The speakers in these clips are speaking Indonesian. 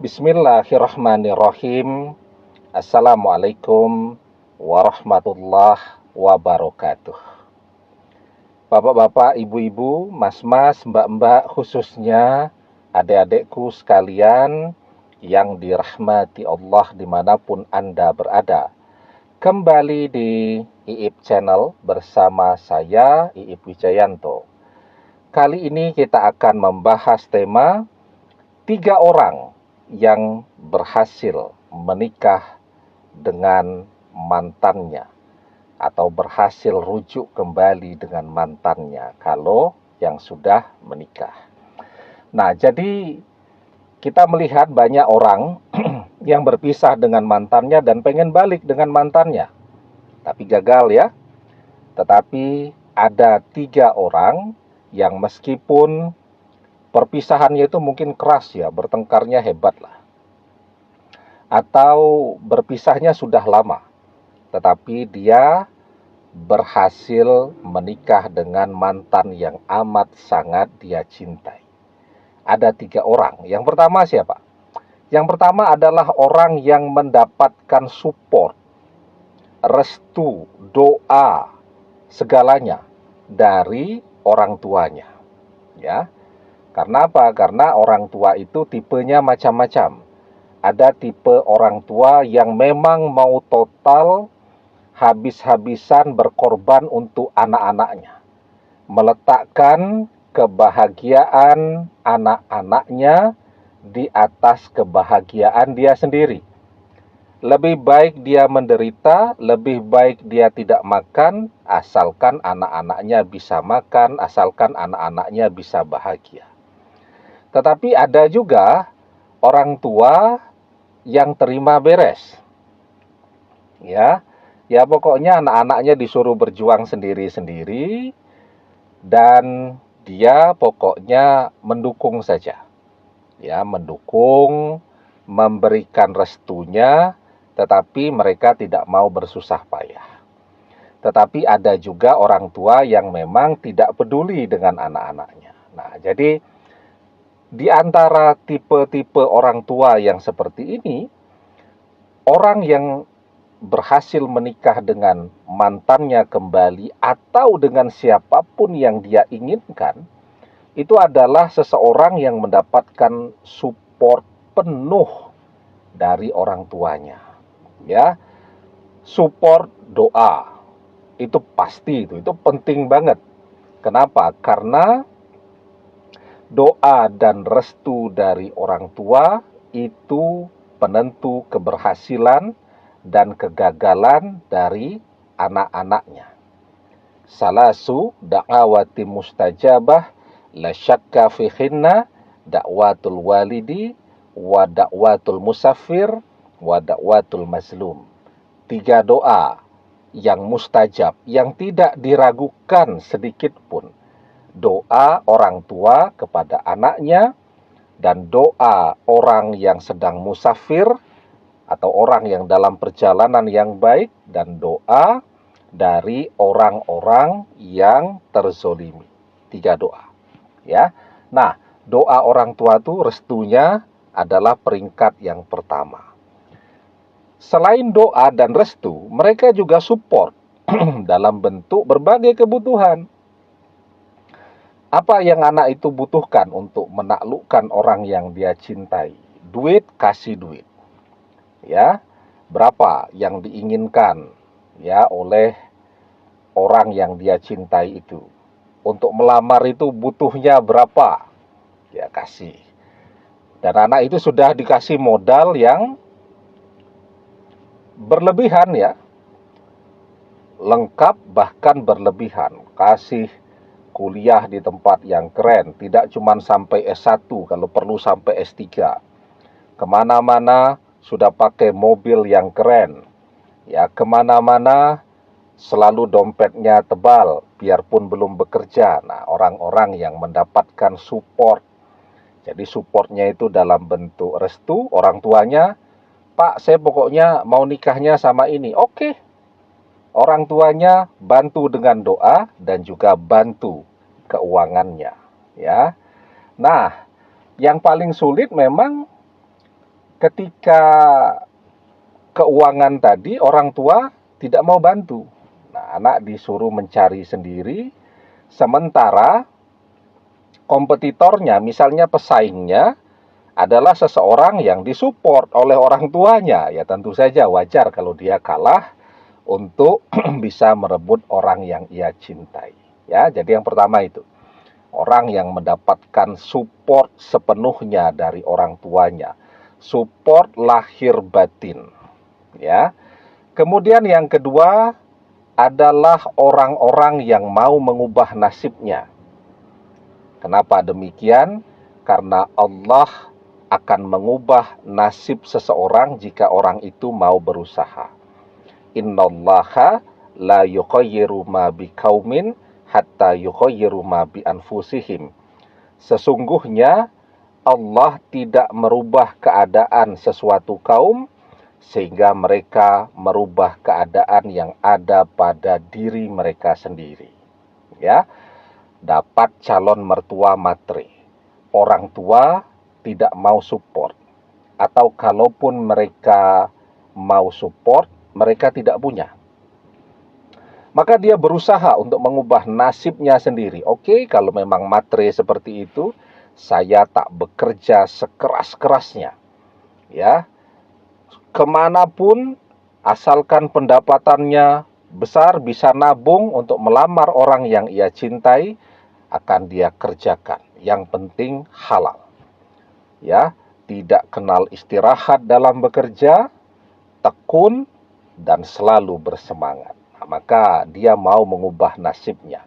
Bismillahirrahmanirrahim. Assalamualaikum warahmatullahi wabarakatuh. Bapak-bapak, ibu-ibu, mas-mas, mbak-mbak, khususnya adik-adikku sekalian yang dirahmati Allah dimanapun Anda berada. Kembali di IIP Channel bersama saya, IIP Wijayanto. Kali ini kita akan membahas tema 3 orang yang berhasil menikah dengan mantannya atau berhasil rujuk kembali dengan mantannya kalau yang sudah menikah. Nah, jadi kita melihat banyak orang yang berpisah dengan mantannya dan pengen balik dengan mantannya, tapi gagal ya. Tetapi ada 3 orang yang meskipun perpisahannya itu mungkin keras ya, bertengkarnya hebat lah. Atau berpisahnya sudah lama, tetapi dia berhasil menikah dengan mantan yang amat sangat dia cintai. Ada 3 orang. Yang pertama siapa? Yang pertama adalah orang yang mendapatkan support, restu, doa, segalanya dari orang tuanya. Ya. Karena apa? Karena orang tua itu tipenya macam-macam. Ada tipe orang tua yang memang mau total habis-habisan berkorban untuk anak-anaknya. Meletakkan kebahagiaan anak-anaknya di atas kebahagiaan dia sendiri. Lebih baik dia menderita, lebih baik dia tidak makan, asalkan anak-anaknya bisa makan, asalkan anak-anaknya bisa bahagia. Tetapi ada juga orang tua yang terima beres. Ya pokoknya anak-anaknya disuruh berjuang sendiri-sendiri dan dia pokoknya mendukung saja. Ya, mendukung, memberikan restunya, tetapi mereka tidak mau bersusah payah. Tetapi ada juga orang tua yang memang tidak peduli dengan anak-anaknya. Nah, jadi di antara tipe-tipe orang tua yang seperti ini, orang yang berhasil menikah dengan mantannya kembali atau dengan siapapun yang dia inginkan, itu adalah seseorang yang mendapatkan support penuh dari orang tuanya. Ya, support doa itu pasti, itu penting banget. Kenapa? Karena doa dan restu dari orang tua itu penentu keberhasilan dan kegagalan dari anak-anaknya. Salasu da'awati mustajabah la syakka fihinna da'watul walidi wa da'watul musafir wa da'watul mazlum. 3 doa yang mustajab, yang tidak diragukan sedikit pun. Doa orang tua kepada anaknya dan doa orang yang sedang musafir atau orang yang dalam perjalanan yang baik dan doa dari orang-orang yang terzolimi. 3 doa. Ya. Nah, doa orang tua itu restunya adalah peringkat yang pertama. Selain doa dan restu, mereka juga support dalam bentuk berbagai kebutuhan. Apa yang anak itu butuhkan untuk menaklukkan orang yang dia cintai? Duit, kasih duit. Ya, berapa yang diinginkan ya oleh orang yang dia cintai itu? Untuk melamar itu butuhnya berapa? Ya, kasih. Dan anak itu sudah dikasih modal yang berlebihan ya. Lengkap bahkan berlebihan. Kasih kuliah di tempat yang keren, tidak cuma sampai S1, kalau perlu sampai S3. Kemana-mana sudah pakai mobil yang keren. Ya, kemana-mana selalu dompetnya tebal, biarpun belum bekerja. Nah, orang-orang yang mendapatkan support. Jadi supportnya itu dalam bentuk restu, orang tuanya, Pak, saya pokoknya mau nikahnya sama ini. Oke. Orang tuanya bantu dengan doa dan juga bantu keuangannya, ya. Nah, yang paling sulit memang ketika keuangan tadi orang tua tidak mau bantu. Nah, anak disuruh mencari sendiri, sementara kompetitornya, misalnya pesaingnya, adalah seseorang yang disupport oleh orang tuanya. Ya tentu saja wajar kalau dia kalah untuk bisa merebut orang yang ia cintai. Ya, jadi yang pertama itu, orang yang mendapatkan support sepenuhnya dari orang tuanya. Support lahir batin. Ya. Kemudian yang kedua adalah orang-orang yang mau mengubah nasibnya. Kenapa demikian? Karena Allah akan mengubah nasib seseorang jika orang itu mau berusaha. Innallaha la yughayyiru ma biqaumin hatta yughayyiru ma bi anfusihim. Sesungguhnya Allah tidak merubah keadaan sesuatu kaum sehingga mereka merubah keadaan yang ada pada diri mereka sendiri. Ya, dapat calon mertua matre. Orang tua tidak mau support, atau kalaupun mereka mau support, mereka tidak punya. Maka dia berusaha untuk mengubah nasibnya sendiri. Oke, kalau memang matre seperti itu, saya tak bekerja sekeras-kerasnya. Ya, kemanapun, asalkan pendapatannya besar, bisa nabung untuk melamar orang yang ia cintai, akan dia kerjakan. Yang penting halal. Ya, tidak kenal istirahat dalam bekerja, tekun dan selalu bersemangat. Nah, maka dia mau mengubah nasibnya.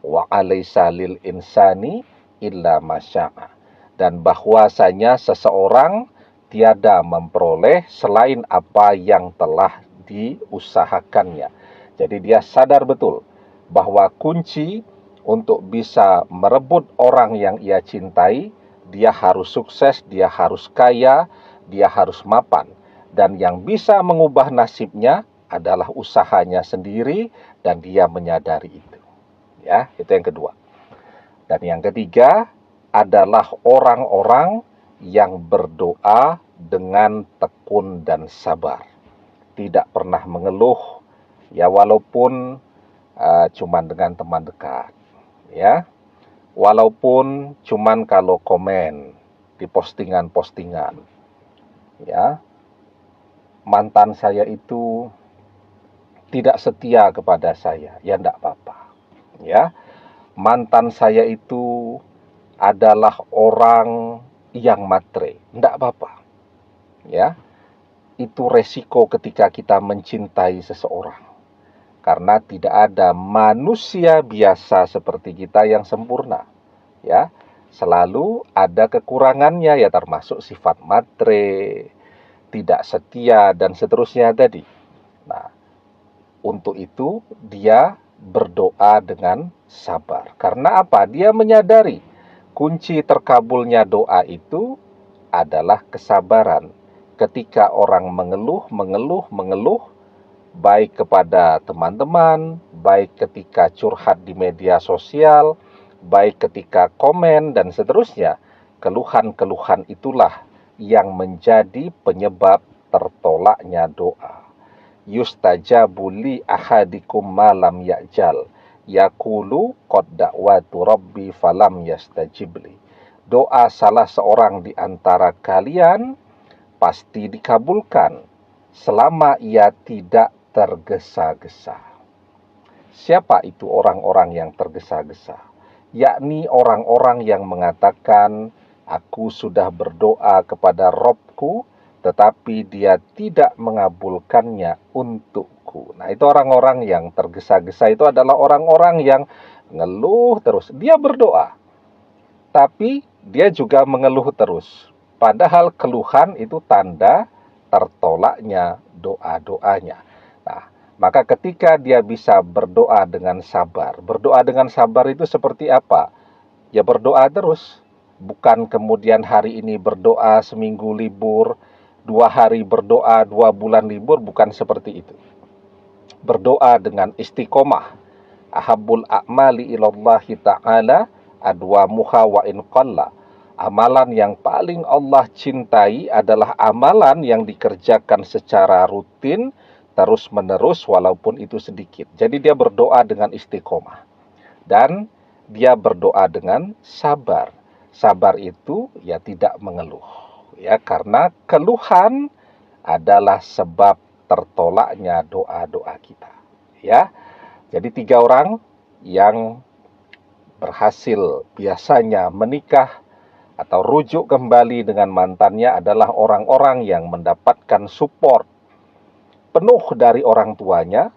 Wa alaysa lil insani illa masya'a. Dan bahwasanya seseorang tiada memperoleh selain apa yang telah diusahakannya. Jadi dia sadar betul bahwa kunci untuk bisa merebut orang yang ia cintai, dia harus sukses, dia harus kaya, dia harus mapan. Dan yang bisa mengubah nasibnya adalah usahanya sendiri dan dia menyadari itu. Ya, itu yang kedua. Dan yang ketiga adalah orang-orang yang berdoa dengan tekun dan sabar. Tidak pernah mengeluh, ya walaupun cuman dengan teman dekat. Ya, walaupun cuman kalau komen di postingan-postingan. Ya, mantan saya itu tidak setia kepada saya, ya enggak apa-apa. Ya, mantan saya itu adalah orang yang matre, enggak apa-apa. Ya, itu resiko ketika kita mencintai seseorang. Karena tidak ada manusia biasa seperti kita yang sempurna. Ya, selalu ada kekurangannya, ya termasuk sifat matre, tidak setia dan seterusnya tadi. Nah, untuk itu dia berdoa dengan sabar. Karena apa? Dia menyadari kunci terkabulnya doa itu adalah kesabaran. Ketika orang mengeluh, baik kepada teman-teman, baik ketika curhat di media sosial, baik ketika komen dan seterusnya, keluhan-keluhan itulah yang menjadi penyebab tertolaknya doa. Yustajabu li ahadikum malam ya'jal, yaqulu qad da'watu rabbi falam yastajibli. Doa salah seorang di antara kalian pasti dikabulkan selama ia tidak tergesa-gesa. Siapa itu orang-orang yang tergesa-gesa? Yakni orang-orang yang mengatakan, aku sudah berdoa kepada Robku, tetapi dia tidak mengabulkannya untukku. Nah, itu orang-orang yang tergesa-gesa itu adalah orang-orang yang ngeluh terus. Dia berdoa, tapi dia juga mengeluh terus. Padahal keluhan itu tanda tertolaknya doa-doanya. Nah, maka ketika dia bisa berdoa dengan sabar. Berdoa dengan sabar itu seperti apa? Ya berdoa terus. Bukan kemudian hari ini berdoa, seminggu libur, 2 hari berdoa, 2 bulan libur, bukan seperti itu. Berdoa dengan istiqomah. Ahabbul a'mali ilallahi ta'ala adwamuha wa in qalla. Amalan yang paling Allah cintai adalah amalan yang dikerjakan secara rutin, terus-menerus walaupun itu sedikit. Jadi dia berdoa dengan istiqomah. Dan dia berdoa dengan sabar. Sabar itu ya tidak mengeluh. Ya, karena keluhan adalah sebab tertolaknya doa-doa kita. Ya. Jadi 3 orang yang berhasil biasanya menikah atau rujuk kembali dengan mantannya adalah orang-orang yang mendapatkan support penuh dari orang tuanya.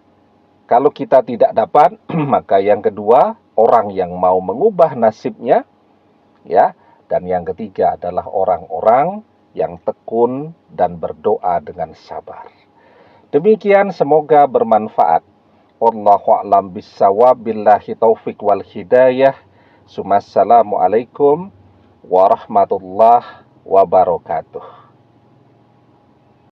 Kalau kita tidak dapat, maka yang kedua, orang yang mau mengubah nasibnya, ya. Dan yang ketiga adalah orang-orang yang tekun dan berdoa dengan sabar. Demikian, semoga bermanfaat. Wallahu a'lam bissawab, billahi taufik wal hidayah. Assalamualaikum warahmatullahi wabarakatuh.